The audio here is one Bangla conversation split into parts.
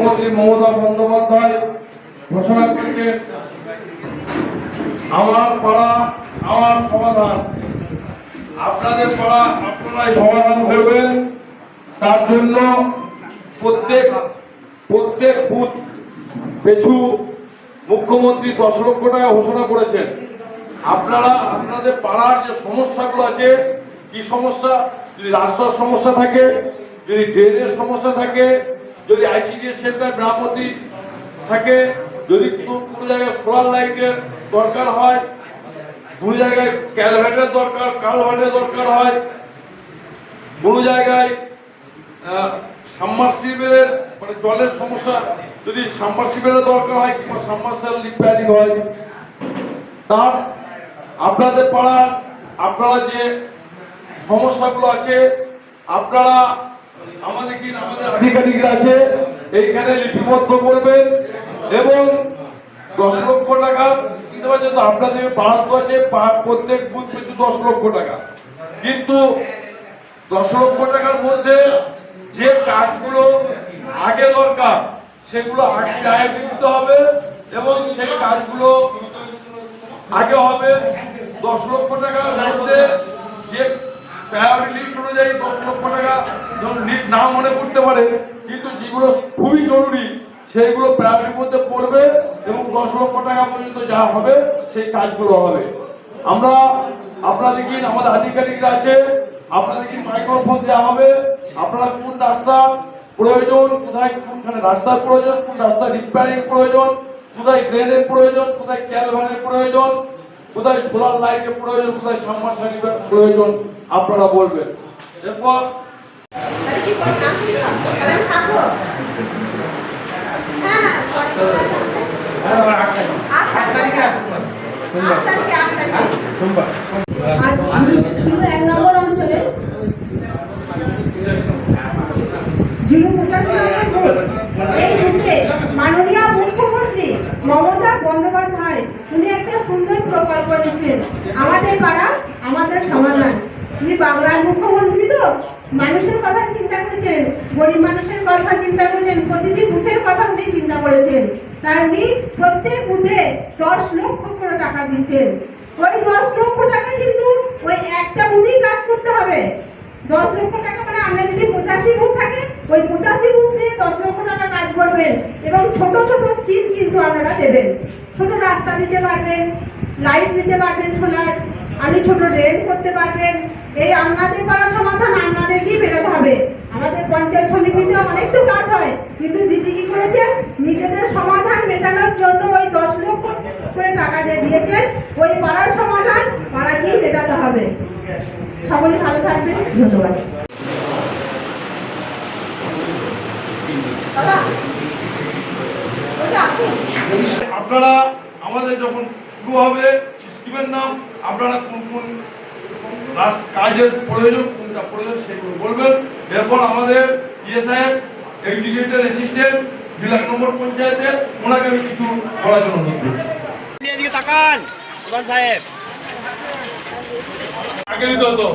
মুখ্যমন্ত্রী মমতা বন্দ্যোপাধ্যায় ঘোষণা করেছেন আমার পাড়া আমার সমাধান। আপনাদের পাড়া আপনারাই সমাধান করবেন। তার জন্য প্রত্যেক বুথ পিছু মুখ্যমন্ত্রী 10 লক্ষ টাকা ঘোষণা করেছেন। আপনারা আপনাদের পাড়ার যে সমস্যাগুলো আছে, কি সমস্যা, যদি রাস্তার সমস্যা থাকে, যদি ড্রেনের সমস্যা থাকে, যদি আইসিডিএস সেন্টার মেরামতি থাকে, যদি কোনো জায়গায় সোলার লাইটের দরকার হয়, কোনো জায়গায় কালভার্টের দরকার হয়, কোনো জায়গায় সাবমার্সিবলের মানে জলের সমস্যা, যদি সাবমার্সিবলের দরকার হয় কিংবা সাবমার্সিবল রিপেয়ারিং হয়, তার আপনাদের পাড়ার আপনারা যে সমস্যাগুলো আছে আপনারা আমাদের আধিকারিকরা আছে এইখানে লিপিবদ্ধ করবেন এবং 10 লক্ষ টাকা দিতে পারছেন। তো আপনাদের বরাদ্দ আছে প্রত্যেক বুথ পিছু 10 লক্ষ টাকা, কিন্তু 10 লক্ষ টাকার মধ্যে যে কাজগুলো আগে দরকার সেগুলো আগে দায়ের দিতে হবে এবং সেই কাজগুলো আগে হবে। 10 লক্ষ টাকার মধ্যে যে প্রায়োরিটি লিস্ট অনুযায়ী 10 লক্ষ টাকা না মনে করতে পারে, কিন্তু যেগুলো খুবই জরুরি সেইগুলো প্রায়োরিটির মধ্যে পড়বে এবং 10 লক্ষ টাকা পর্যন্ত যা হবে সেই কাজগুলো হবে। আমরা আপনাদেরকে আমাদের আধিকারিকরা আছে, আপনাদেরকে মাইক্রোফোন দেওয়া হবে। আপনারা কোন রাস্তার প্রয়োজন, কোথায় কোনখানে রাস্তার প্রয়োজন, কোন রাস্তার রিপেয়ারিং প্রয়োজন, কোথায় ড্রেনের প্রয়োজন, কোথায় ক্যালভারের প্রয়োজন, কোথায় সোলার লাইটের প্রয়োজন, কোথায় সাবমার্সিবলের প্রয়োজন আপনারা বলবেন। এরপর মাননীয় মুখ্যমন্ত্রী মমতা বন্দ্যোপাধ্যায় উনি একটা সুন্দর প্রকল্প নিয়েছেন, আমাদের পাড়া আমাদের সমাধান। উনি বাংলার মুখ্যমন্ত্রী, তো মানুষের কথা চিন্তা করেছেন, গরিব মানুষের কথা চিন্তা করেছেন, প্রতিটি বুথের কথা উনি চিন্তা করেছেন। তাই উনি প্রত্যেক বুথে 10 লক্ষ করে টাকা দিচ্ছেন। ওই 10 লক্ষ টাকা কিন্তু ওই একটা বুথেই কাজ করতে হবে। 10 লক্ষ টাকা মানে আমরা যদি 85 বুথ থাকে, ওই 85 বুথ থেকে 10 লক্ষ টাকা কাজ করবেন এবং ছোট ছোট স্কিম কিন্তু আপনারা দেবেন। ছোট রাস্তা দিতে পারবেন, লাইট দিতে পারবেন, সোলার আলি ছোট ড্রেন করতে পারবেন। এই আপনাদের পাড়ার সমাধান আপনাদেরকেই বেরোতে হবে। আমাদের পঞ্চায়েত সমিতিতে অনেক তো কাজ হয়, কিন্তু দিদি কি করেছেন, নিজেদের সমাধান মেটানোর জন্য ওই 10 লক্ষ করে টাকা যে দিয়েছেন, ওই পাড়ার সমাধান পাড়াকেই মেটাতে হবে। সকলে ভালো থাকবেন, ধন্যবাদ। আপনারা আমাদের যখন শুরু হবে স্কিমের নাম, আপনারা কোন কোন কাজের প্রয়োজন, কোনটা প্রয়োজন সেগুলো বলবেন। এরপর আমাদের সাহেব এক্সিকিউটিভ অ্যাসিস্ট্যান্ট 2 নম্বর পঞ্চায়েতের, ওনাকে আমি কিছু বলার জন্য অনুরোধ করছি। এদিকে তাকান প্রধান সাহেব, আগে দিতে হতো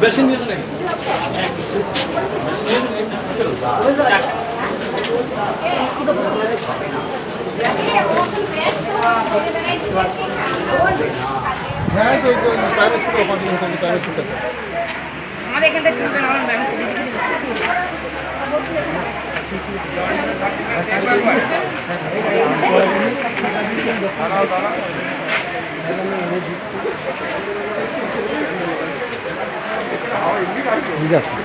বেশি নিয়েছে নাকি? আমাদের এখান থেকে চলবে না, আমার ম্যাম ঠিক আছে।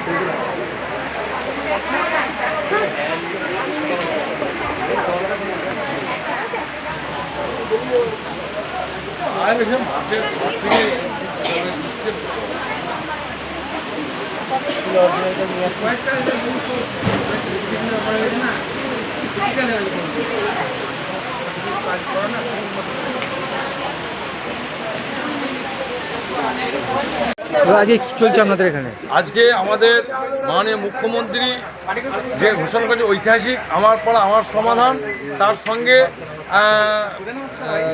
আজকে কি চলছে আপনাদের এখানে? আজকে আমাদের মাননীয় মুখ্যমন্ত্রী যে ঘোষণা করেছে ঐতিহাসিক আমার পাড়া আমার সমাধান, তার সঙ্গে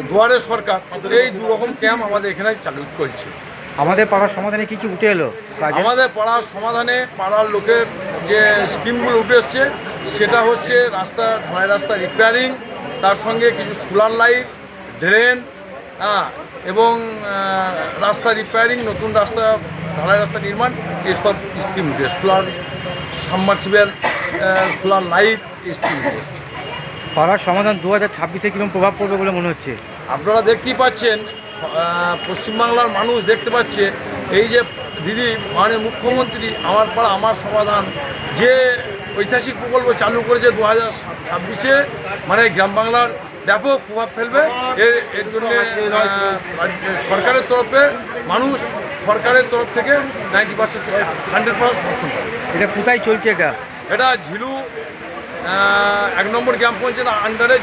দুয়ারে সরকার, এই 2 রকম ক্যাম্প আমাদের এখানে চালু চলছে। আমাদের পাড়ার সমাধানে কি কি উঠে এলো কাজে? আমাদের পাড়ার সমাধানে পাড়ার লোকের যে স্কিমগুলো উঠে এসছে সেটা হচ্ছে ঢালাই রাস্তা রিপেয়ারিং, তার সঙ্গে কিছু সোলার লাইট, ড্রেন, এবং রাস্তা রিপেয়ারিং, নতুন রাস্তা ঢালাই রাস্তা নির্মাণ, এইসব স্কিম উঠে সোলার সাবমার্সিবল, সোলার লাইট এই স্কিম উঠে এসছে। পাড়ার সমাধান 2026-এ কীরকম প্রভাব পড়বে বলে মনে হচ্ছে? আপনারা দেখতেই পাচ্ছেন, পশ্চিমবাংলার মানুষ দেখতে পাচ্ছে এই যে দিদি মাননীয় মুখ্যমন্ত্রী আমার পাড়া আমার সমাধান যে ঐতিহাসিক প্রকল্প চালু করেছে 2026-এ, মানে গ্রাম বাংলার ব্যাপক প্রভাব ফেলবে। এর জন্য সরকারের তরফে মানুষ সরকারের তরফ থেকে 90% 100% সমর্থন করে। এটা কোথায় চলছে এটা? এটা ঝিলু 1 নম্বর গ্রাম পঞ্চায়েত আন্ডারে